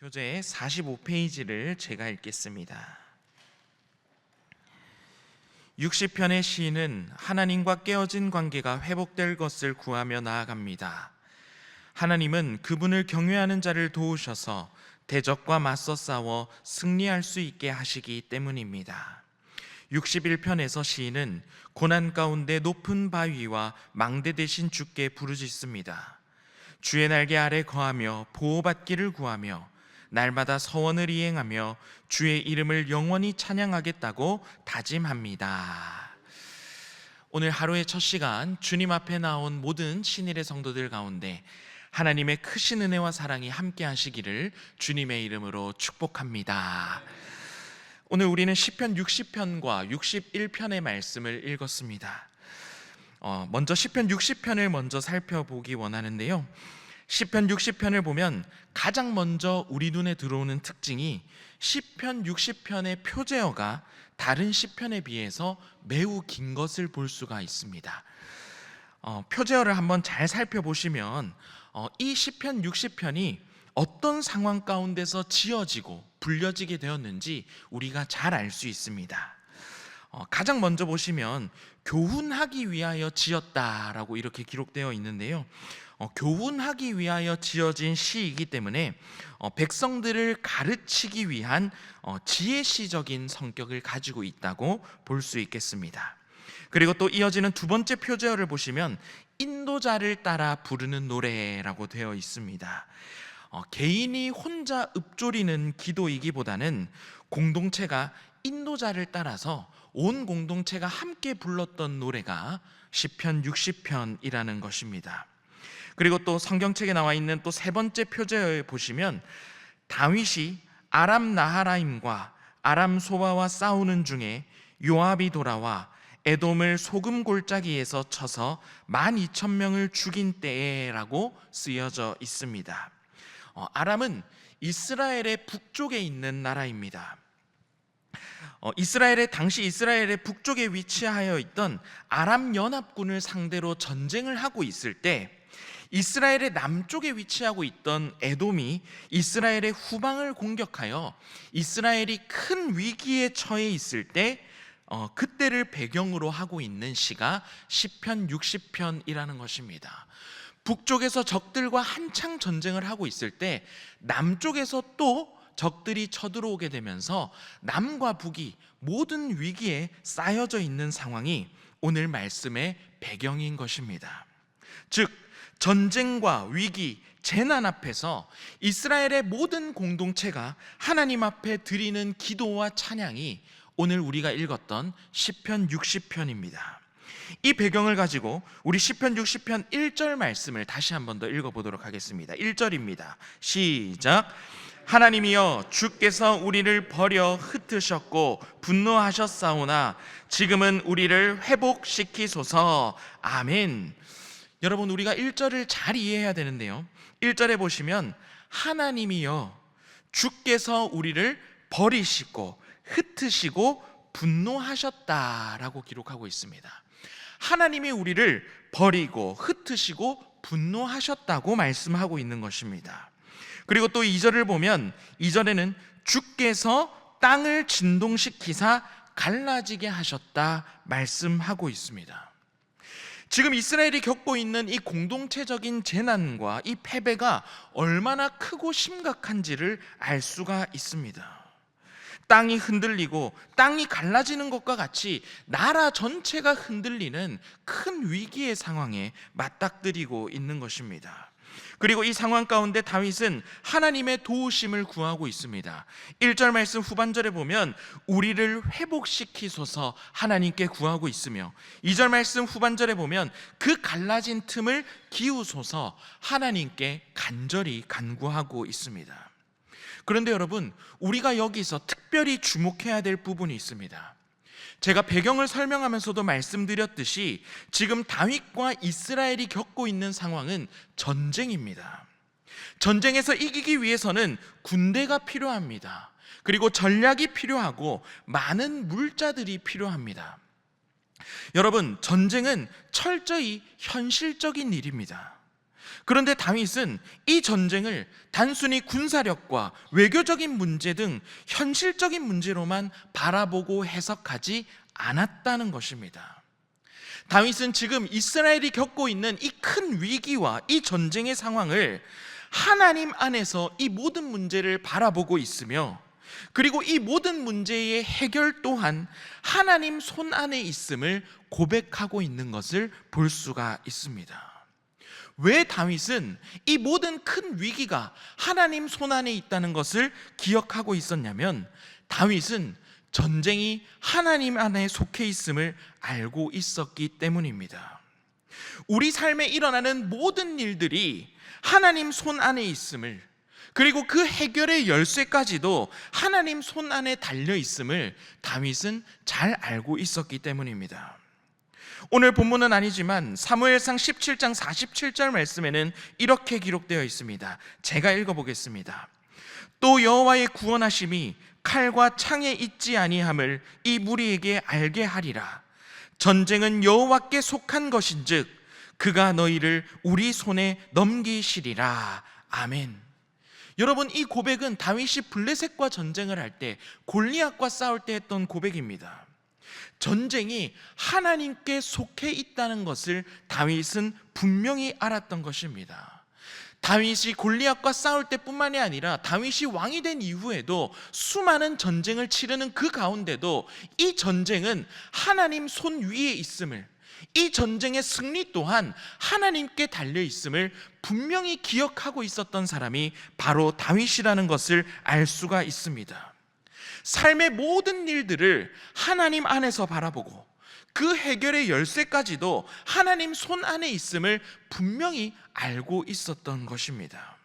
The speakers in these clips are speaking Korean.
교재 45페이지를 제가 읽겠습니다. 60편의 시인은 하나님과 깨어진 관계가 회복될 것을 구하며 나아갑니다. 하나님은 그분을 경외하는 자를 도우셔서 대적과 맞서 싸워 승리할 수 있게 하시기 때문입니다. 61편에서 시인은 고난 가운데 높은 바위와 망대 대신 주께 부르짖습니다. 주의 날개 아래 거하며 보호받기를 구하며 날마다 서원을 이행하며 주의 이름을 영원히 찬양하겠다고 다짐합니다. 오늘 하루의 첫 시간 주님 앞에 나온 모든 신일의 성도들 가운데 하나님의 크신 은혜와 사랑이 함께 하시기를 주님의 이름으로 축복합니다. 오늘 우리는 시편 60편과 61편의 말씀을 읽었습니다. 먼저 시편 60편을 먼저 살펴보기 원하는데요. 시편 60편을 보면 가장 먼저 우리 눈에 들어오는 특징이 시편 60편의 표제어가 다른 시편에 비해서 매우 긴 것을 볼 수가 있습니다. 표제어를 한번 잘 살펴보시면 이 시편 60편이 어떤 상황 가운데서 지어지고 불려지게 되었는지 우리가 잘 알 수 있습니다. 가장 먼저 보시면 교훈하기 위하여 지었다라고 이렇게 기록되어 있는데요. 교훈하기 위하여 지어진 시이기 때문에 백성들을 가르치기 위한 지혜시적인 성격을 가지고 있다고 볼 수 있겠습니다. 그리고 또 이어지는 두 번째 표제어를 보시면 인도자를 따라 부르는 노래라고 되어 있습니다. 개인이 혼자 읊조리는 기도이기보다는 공동체가 인도자를 따라서 온 공동체가 함께 불렀던 노래가 시편 60편이라는 것입니다. 그리고 또 성경책에 나와 있는 또 세 번째 표제어에 보시면 다윗이 아람 나하라임과 아람 소바와 싸우는 중에 요압이 돌아와 에돔을 소금 골짜기에서 쳐서 12,000명을 죽인 때라고 쓰여져 있습니다. 아람은 이스라엘의 북쪽에 있는 나라입니다. 당시 이스라엘의 북쪽에 위치하여 있던 아람 연합군을 상대로 전쟁을 하고 있을 때 이스라엘의 남쪽에 위치하고 있던 에돔이 이스라엘의 후방을 공격하여 이스라엘이 큰 위기에 처해 있을 때 그때를 배경으로 하고 있는 시가 시편 60편이라는 것입니다. 북쪽에서 적들과 한창 전쟁을 하고 있을 때 남쪽에서 또 적들이 쳐들어오게 되면서 남과 북이 모든 위기에 쌓여져 있는 상황이 오늘 말씀의 배경인 것입니다. 즉 전쟁과 위기, 재난 앞에서 이스라엘의 모든 공동체가 하나님 앞에 드리는 기도와 찬양이 오늘 우리가 읽었던 시편 60편입니다. 이 배경을 가지고 우리 시편 60편 1절 말씀을 다시 한 번 더 읽어보도록 하겠습니다. 1절입니다. 시작. 하나님이여 주께서 우리를 버려 흩으셨고 분노하셨사오나 지금은 우리를 회복시키소서. 아멘. 여러분, 우리가 1절을 잘 이해해야 되는데요, 1절에 보시면 하나님이여 주께서 우리를 버리시고 흩으시고 분노하셨다라고 기록하고 있습니다. 하나님이 우리를 버리고 흩으시고 분노하셨다고 말씀하고 있는 것입니다. 그리고 또 2절을 보면 2절에는 주께서 땅을 진동시키사 갈라지게 하셨다 말씀하고 있습니다. 지금 이스라엘이 겪고 있는 이 공동체적인 재난과 이 패배가 얼마나 크고 심각한지를 알 수가 있습니다. 땅이 흔들리고 땅이 갈라지는 것과 같이 나라 전체가 흔들리는 큰 위기의 상황에 맞닥뜨리고 있는 것입니다. 그리고 이 상황 가운데 다윗은 하나님의 도우심을 구하고 있습니다. 1절 말씀 후반절에 보면 우리를 회복시키소서 하나님께 구하고 있으며 2절 말씀 후반절에 보면 그 갈라진 틈을 기우소서 하나님께 간절히 간구하고 있습니다. 그런데 여러분, 우리가 여기서 특별히 주목해야 될 부분이 있습니다. 제가 배경을 설명하면서도 말씀드렸듯이 지금 다윗과 이스라엘이 겪고 있는 상황은 전쟁입니다. 전쟁에서 이기기 위해서는 군대가 필요합니다. 그리고 전략이 필요하고 많은 물자들이 필요합니다. 여러분, 전쟁은 철저히 현실적인 일입니다. 그런데 다윗은 이 전쟁을 단순히 군사력과 외교적인 문제 등 현실적인 문제로만 바라보고 해석하지 않았다는 것입니다. 다윗은 지금 이스라엘이 겪고 있는 이 큰 위기와 이 전쟁의 상황을 하나님 안에서 이 모든 문제를 바라보고 있으며, 그리고 이 모든 문제의 해결 또한 하나님 손 안에 있음을 고백하고 있는 것을 볼 수가 있습니다. 왜 다윗은 이 모든 큰 위기가 하나님 손 안에 있다는 것을 기억하고 있었냐면, 다윗은 전쟁이 하나님 안에 속해 있음을 알고 있었기 때문입니다. 우리 삶에 일어나는 모든 일들이 하나님 손 안에 있음을, 그리고 그 해결의 열쇠까지도 하나님 손 안에 달려 있음을 다윗은 잘 알고 있었기 때문입니다. 오늘 본문은 아니지만 사무엘상 17장 47절 말씀에는 이렇게 기록되어 있습니다. 제가 읽어보겠습니다. 또 여호와의 구원하심이 칼과 창에 있지 아니함을 이 무리에게 알게 하리라. 전쟁은 여호와께 속한 것인즉 그가 너희를 우리 손에 넘기시리라. 아멘. 여러분, 이 고백은 다윗이 블레셋과 전쟁을 할 때, 골리앗과 싸울 때 했던 고백입니다. 전쟁이 하나님께 속해 있다는 것을 다윗은 분명히 알았던 것입니다. 다윗이 골리앗과 싸울 때뿐만이 아니라 다윗이 왕이 된 이후에도 수많은 전쟁을 치르는 그 가운데도 이 전쟁은 하나님 손 위에 있음을, 이 전쟁의 승리 또한 하나님께 달려 있음을 분명히 기억하고 있었던 사람이 바로 다윗이라는 것을 알 수가 있습니다. 삶의 모든 일들을 하나님 안에서 바라보고 그 해결의 열쇠까지도 하나님 손 안에 있음을 분명히 알고 있었던 것입니다.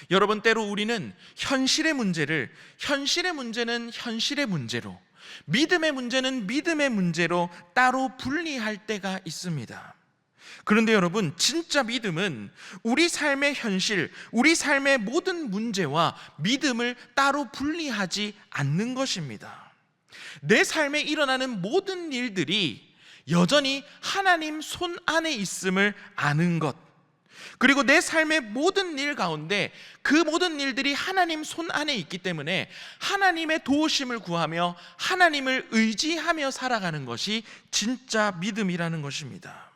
여러분, 때로 우리는 현실의 문제는 현실의 문제로, 믿음의 문제는 믿음의 문제로 따로 분리할 때가 있습니다. 그런데 여러분, 진짜 믿음은 우리 삶의 현실, 우리 삶의 모든 문제와 믿음을 따로 분리하지 않는 것입니다. 내 삶에 일어나는 모든 일들이 여전히 하나님 손 안에 있음을 아는 것, 그리고 내 삶의 모든 일 가운데 그 모든 일들이 하나님 손 안에 있기 때문에 하나님의 도우심을 구하며 하나님을 의지하며 살아가는 것이 진짜 믿음이라는 것입니다.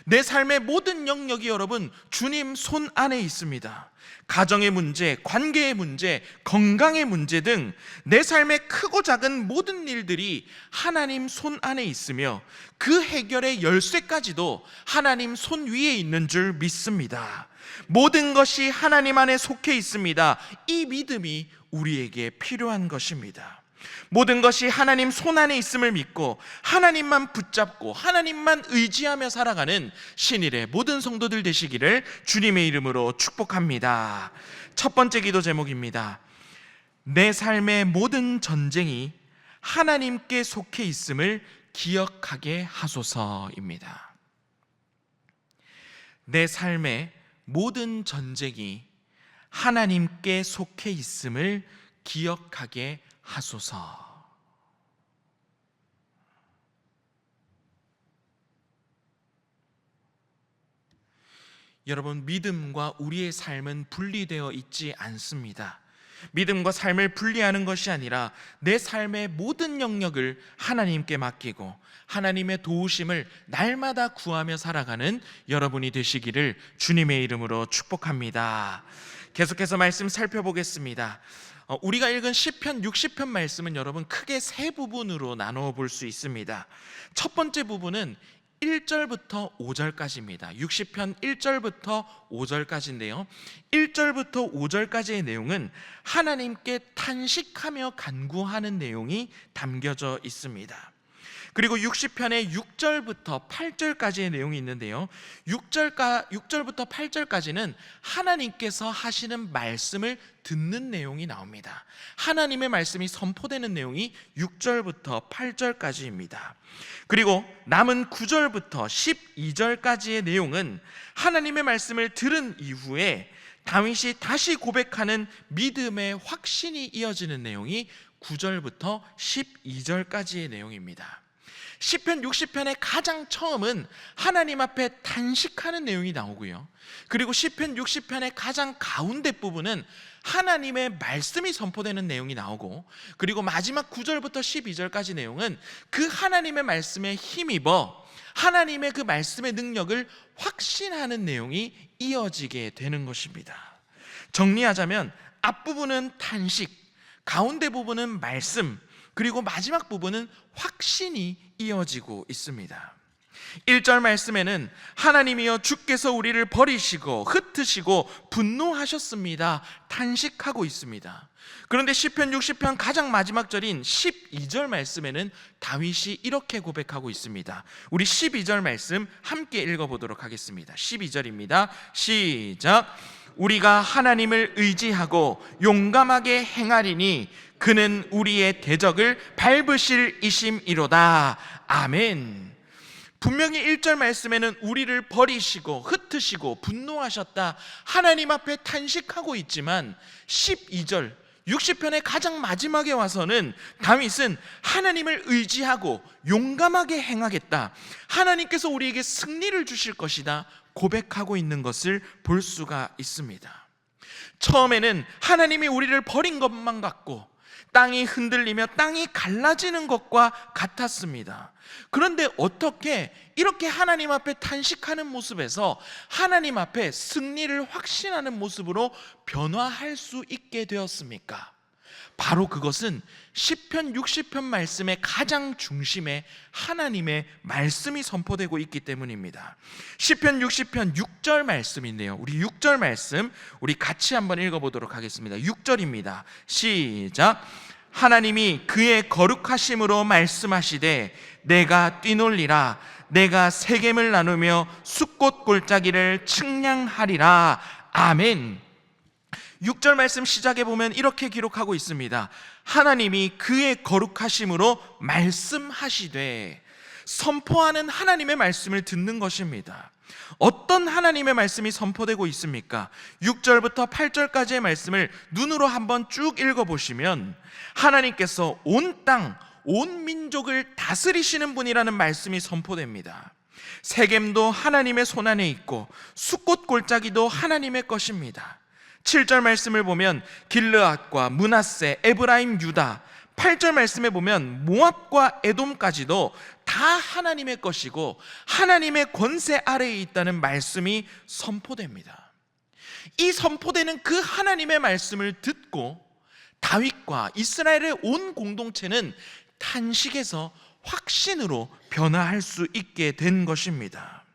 내 삶의 모든 영역이 여러분 주님 손 안에 있습니다. 가정의 문제, 관계의 문제, 건강의 문제 등 내 삶의 크고 작은 모든 일들이 하나님 손 안에 있으며 그 해결의 열쇠까지도 하나님 손 위에 있는 줄 믿습니다. 모든 것이 하나님 안에 속해 있습니다. 이 믿음이 우리에게 필요한 것입니다. 모든 것이 하나님 손 안에 있음을 믿고 하나님만 붙잡고 하나님만 의지하며 살아가는 신일의 모든 성도들 되시기를 주님의 이름으로 축복합니다. 첫 번째 기도 제목입니다. 내 삶의 모든 전쟁이 하나님께 속해 있음을 기억하게 하소서입니다. 내 삶의 모든 전쟁이 하나님께 속해 있음을 기억하게 하소서. 여러분, 믿음과 우리의 삶은 분리되어 있지 않습니다. 믿음과 삶을 분리하는 것이 아니라 내 삶의 모든 영역을 하나님께 맡기고 하나님의 도우심을 날마다 구하며 살아가는 여러분이 되시기를 주님의 이름으로 축복합니다. 계속해서 말씀 살펴보겠습니다. 우리가 읽은 시편 60편 말씀은 여러분 크게 세 부분으로 나누어 볼 수 있습니다. 첫 번째 부분은 1절부터 5절까지입니다. 60편 1절부터 5절까지인데요. 1절부터 5절까지의 내용은 하나님께 탄식하며 간구하는 내용이 담겨져 있습니다. 그리고 60편의 6절부터 8절까지의 내용이 있는데요. 6절부터 8절까지는 하나님께서 하시는 말씀을 듣는 내용이 나옵니다. 하나님의 말씀이 선포되는 내용이 6절부터 8절까지입니다. 그리고 남은 9절부터 12절까지의 내용은 하나님의 말씀을 들은 이후에 다윗이 다시 고백하는 믿음의 확신이 이어지는 내용이 9절부터 12절까지의 내용입니다. 시편 60편의 가장 처음은 하나님 앞에 탄식하는 내용이 나오고요. 그리고 시편 60편의 가장 가운데 부분은 하나님의 말씀이 선포되는 내용이 나오고, 그리고 마지막 9절부터 12절까지 내용은 그 하나님의 말씀에 힘입어 하나님의 그 말씀의 능력을 확신하는 내용이 이어지게 되는 것입니다. 정리하자면 앞부분은 탄식, 가운데 부분은 말씀, 그리고 마지막 부분은 확신이 이어지고 있습니다. 1절 말씀에는 하나님이여 주께서 우리를 버리시고 흩으시고 분노하셨습니다, 탄식하고 있습니다. 그런데 시편 60편 가장 마지막 절인 12절 말씀에는 다윗이 이렇게 고백하고 있습니다. 우리 12절 말씀 함께 읽어보도록 하겠습니다. 12절입니다. 시작. 우리가 하나님을 의지하고 용감하게 행하리니 그는 우리의 대적을 밟으실 이심이로다. 아멘. 분명히 1절 말씀에는 우리를 버리시고 흩으시고 분노하셨다, 하나님 앞에 탄식하고 있지만 12절 60편의 가장 마지막에 와서는 다윗은 하나님을 의지하고 용감하게 행하겠다, 하나님께서 우리에게 승리를 주실 것이다 고백하고 있는 것을 볼 수가 있습니다. 처음에는 하나님이 우리를 버린 것만 같고 땅이 흔들리며 땅이 갈라지는 것과 같았습니다. 그런데 어떻게 이렇게 하나님 앞에 탄식하는 모습에서 하나님 앞에 승리를 확신하는 모습으로 변화할 수 있게 되었습니까? 바로 그것은 시편 60편 말씀의 가장 중심에 하나님의 말씀이 선포되고 있기 때문입니다. 시편 60편 6절 말씀인데요, 우리 6절 말씀 우리 같이 한번 읽어보도록 하겠습니다. 6절입니다. 시작. 하나님이 그의 거룩하심으로 말씀하시되 내가 뛰놀리라, 내가 세겜을 나누며 숫꽃 골짜기를 측량하리라. 아멘. 6절 말씀 시작에 보면 이렇게 기록하고 있습니다. 하나님이 그의 거룩하심으로 말씀하시되, 선포하는 하나님의 말씀을 듣는 것입니다. 어떤 하나님의 말씀이 선포되고 있습니까? 6절부터 8절까지의 말씀을 눈으로 한번 쭉 읽어보시면 하나님께서 온 땅, 온 민족을 다스리시는 분이라는 말씀이 선포됩니다. 세겜도 하나님의 손안에 있고 숫꽃 골짜기도 하나님의 것입니다. 7절 말씀을 보면 길르앗과 므낫세, 에브라임, 유다, 8절 말씀에 보면 모압과 에돔까지도 다 하나님의 것이고 하나님의 권세 아래에 있다는 말씀이 선포됩니다. 이 선포되는 그 하나님의 말씀을 듣고 다윗과 이스라엘의 온 공동체는 탄식에서 확신으로 변화할 수 있게 된 것입니다.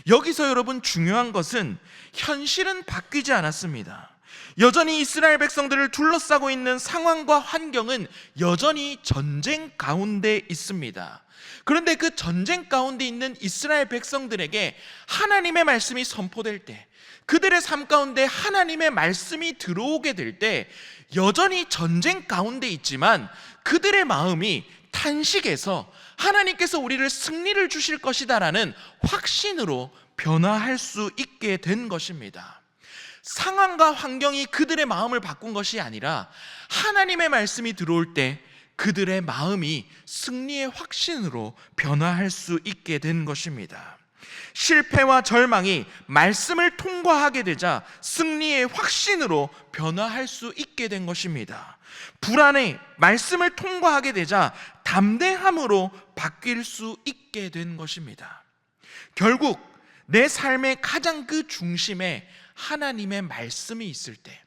여기서 여러분 중요한 것은 현실은 바뀌지 않았습니다. 여전히 이스라엘 백성들을 둘러싸고 있는 상황과 환경은 여전히 전쟁 가운데 있습니다. 그런데 그 전쟁 가운데 있는 이스라엘 백성들에게 하나님의 말씀이 선포될 때, 그들의 삶 가운데 하나님의 말씀이 들어오게 될 때 여전히 전쟁 가운데 있지만 그들의 마음이 탄식에서 하나님께서 우리를 승리를 주실 것이다라는 확신으로 변화할 수 있게 된 것입니다. 상황과 환경이 그들의 마음을 바꾼 것이 아니라 하나님의 말씀이 들어올 때 그들의 마음이 승리의 확신으로 변화할 수 있게 된 것입니다. 실패와 절망이 말씀을 통과하게 되자 승리의 확신으로 변화할 수 있게 된 것입니다. 불안이 말씀을 통과하게 되자 담대함으로 바뀔 수 있게 된 것입니다. 결국 내 삶의 가장 그 중심에 하나님의 말씀이 있을 때,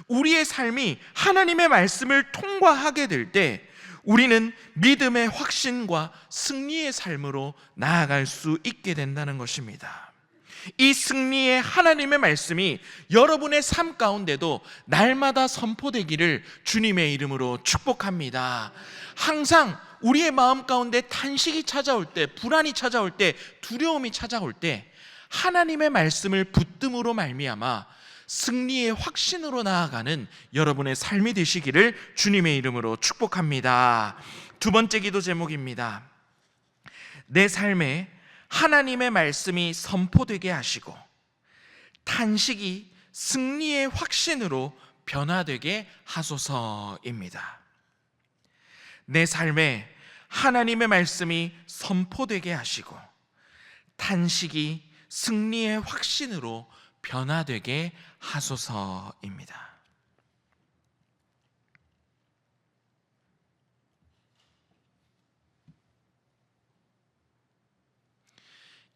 우리의 삶이 하나님의 말씀을 통과하게 될 때 우리는 믿음의 확신과 승리의 삶으로 나아갈 수 있게 된다는 것입니다. 이 승리의 하나님의 말씀이 여러분의 삶 가운데도 날마다 선포되기를 주님의 이름으로 축복합니다. 항상 우리의 마음 가운데 탄식이 찾아올 때, 불안이 찾아올 때, 두려움이 찾아올 때 하나님의 말씀을 붙듦으로 말미암아 승리의 확신으로 나아가는 여러분의 삶이 되시기를 주님의 이름으로 축복합니다. 두 번째 기도 제목입니다. 내 삶에 하나님의 말씀이 선포되게 하시고 탄식이 승리의 확신으로 변화되게 하소서입니다. 내 삶에 하나님의 말씀이 선포되게 하시고 탄식이 승리의 확신으로 변화되게 하소서입니다.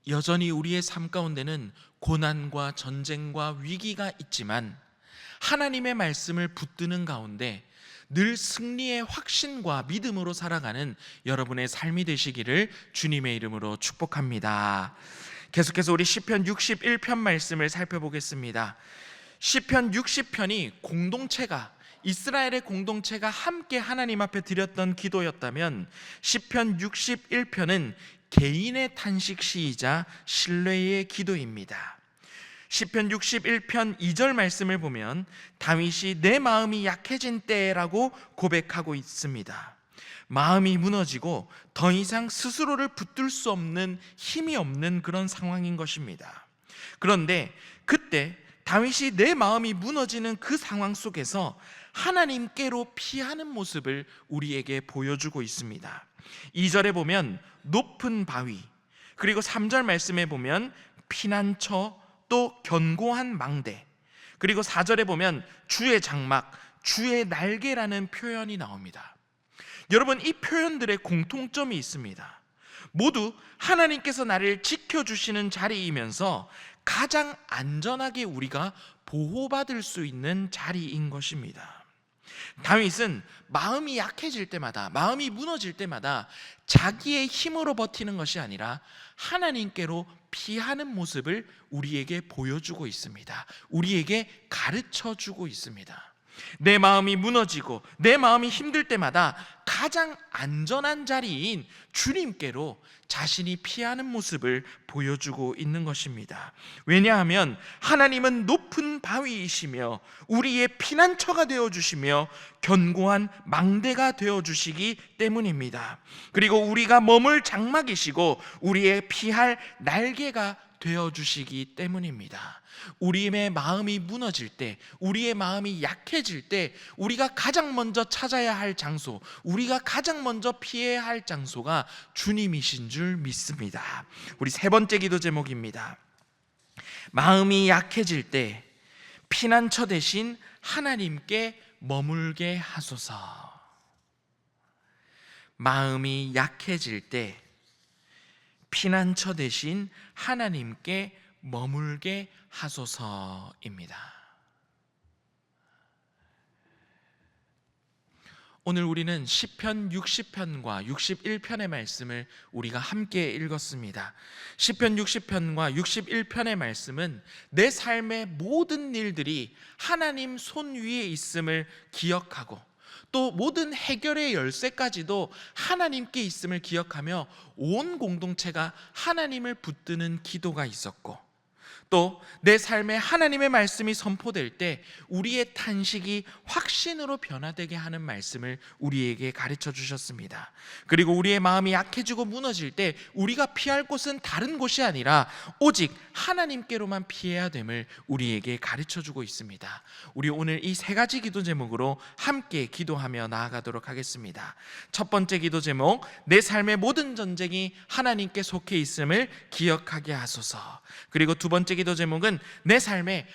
여전히 우리의 삶 가운데는 고난과 전쟁과 위기가 있지만 하나님의 말씀을 붙드는 가운데 늘 승리의 확신과 믿음으로 살아가는 여러분의 삶이 되시기를 주님의 이름으로 축복합니다. 계속해서 우리 시편 61편 말씀을 살펴보겠습니다. 시편 60편이 이스라엘의 공동체가 함께 하나님 앞에 드렸던 기도였다면 시편 61편은 개인의 탄식 시이자 신뢰의 기도입니다. 시편 61편 2절 말씀을 보면 다윗이 내 마음이 약해진 때라고 고백하고 있습니다. 마음이 무너지고 더 이상 스스로를 붙들 수 없는 힘이 없는 그런 상황인 것입니다. 그런데 그때 다윗이 내 마음이 무너지는 그 상황 속에서 하나님께로 피하는 모습을 우리에게 보여주고 있습니다. 2절에 보면 높은 바위, 그리고 3절 말씀에 보면 피난처, 또 견고한 망대, 그리고 4절에 보면 주의 장막, 주의 날개라는 표현이 나옵니다. 여러분, 이 표현들의 공통점이 있습니다. 모두 하나님께서 나를 지켜주시는 자리이면서 가장 안전하게 우리가 보호받을 수 있는 자리인 것입니다. 다윗은 마음이 약해질 때마다, 마음이 무너질 때마다 자기의 힘으로 버티는 것이 아니라 하나님께로 피하는 모습을 우리에게 보여주고 있습니다. 우리에게 가르쳐주고 있습니다. 내 마음이 무너지고 내 마음이 힘들 때마다 가장 안전한 자리인 주님께로 자신이 피하는 모습을 보여주고 있는 것입니다. 왜냐하면 하나님은 높은 바위이시며 우리의 피난처가 되어주시며 견고한 망대가 되어주시기 때문입니다. 그리고 우리가 머물 장막이시고 우리의 피할 날개가 되어주시기 때문입니다. 우리의 마음이 무너질 때, 우리의 마음이 약해질 때 우리가 가장 먼저 찾아야 할 장소, 우리가 가장 먼저 피해야 할 장소가 주님이신 줄 믿습니다. 우리 세 번째 기도 제목입니다. 마음이 약해질 때 피난처 대신 하나님께 머물게 하소서. 마음이 약해질 때 피난처 대신 하나님께 머물게 하소서입니다. 오늘 우리는 시편 60편과 61편의 말씀을 우리가 함께 읽었습니다. 시편 60편과 61편의 말씀은 내 삶의 모든 일들이 하나님 손 위에 있음을 기억하고 또 모든 해결의 열쇠까지도 하나님께 있음을 기억하며 온 공동체가 하나님을 붙드는 기도가 있었고, 또 내 삶에 하나님의 말씀이 선포될 때 우리의 탄식이 확신으로 변화되게 하는 말씀을 우리에게 가르쳐 주셨습니다. 그리고 우리의 마음이 약해지고 무너질 때 우리가 피할 곳은 다른 곳이 아니라 오직 하나님께로만 피해야 됨을 우리에게 가르쳐 주고 있습니다. 우리 오늘 이 세 가지 기도 제목으로 함께 기도하며 나아가도록 하겠습니다. 첫 번째 기도 제목, 내 삶의 모든 전쟁이 하나님께 속해 있음을 기억하게 하소서. 그리고 두 번째 기도 제목은 내 삶의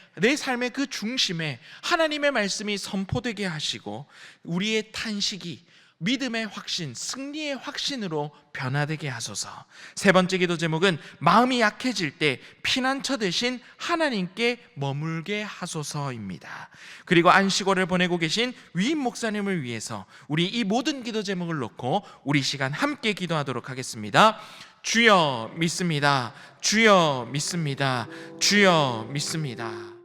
그 중심에 하나님의 말씀이 선포되게 하시고 우리의 탄식이 믿음의 확신, 승리의 확신으로 변화되게 하소서. 세 번째 기도 제목은 마음이 약해질 때 피난처 대신 하나님께 머물게 하소서입니다. 그리고 안식월을 보내고 계신 위임 목사님을 위해서 우리 이 모든 기도 제목을 놓고 우리 시간 함께 기도하도록 하겠습니다. 주여 믿습니다. 주여 믿습니다. 주여 믿습니다.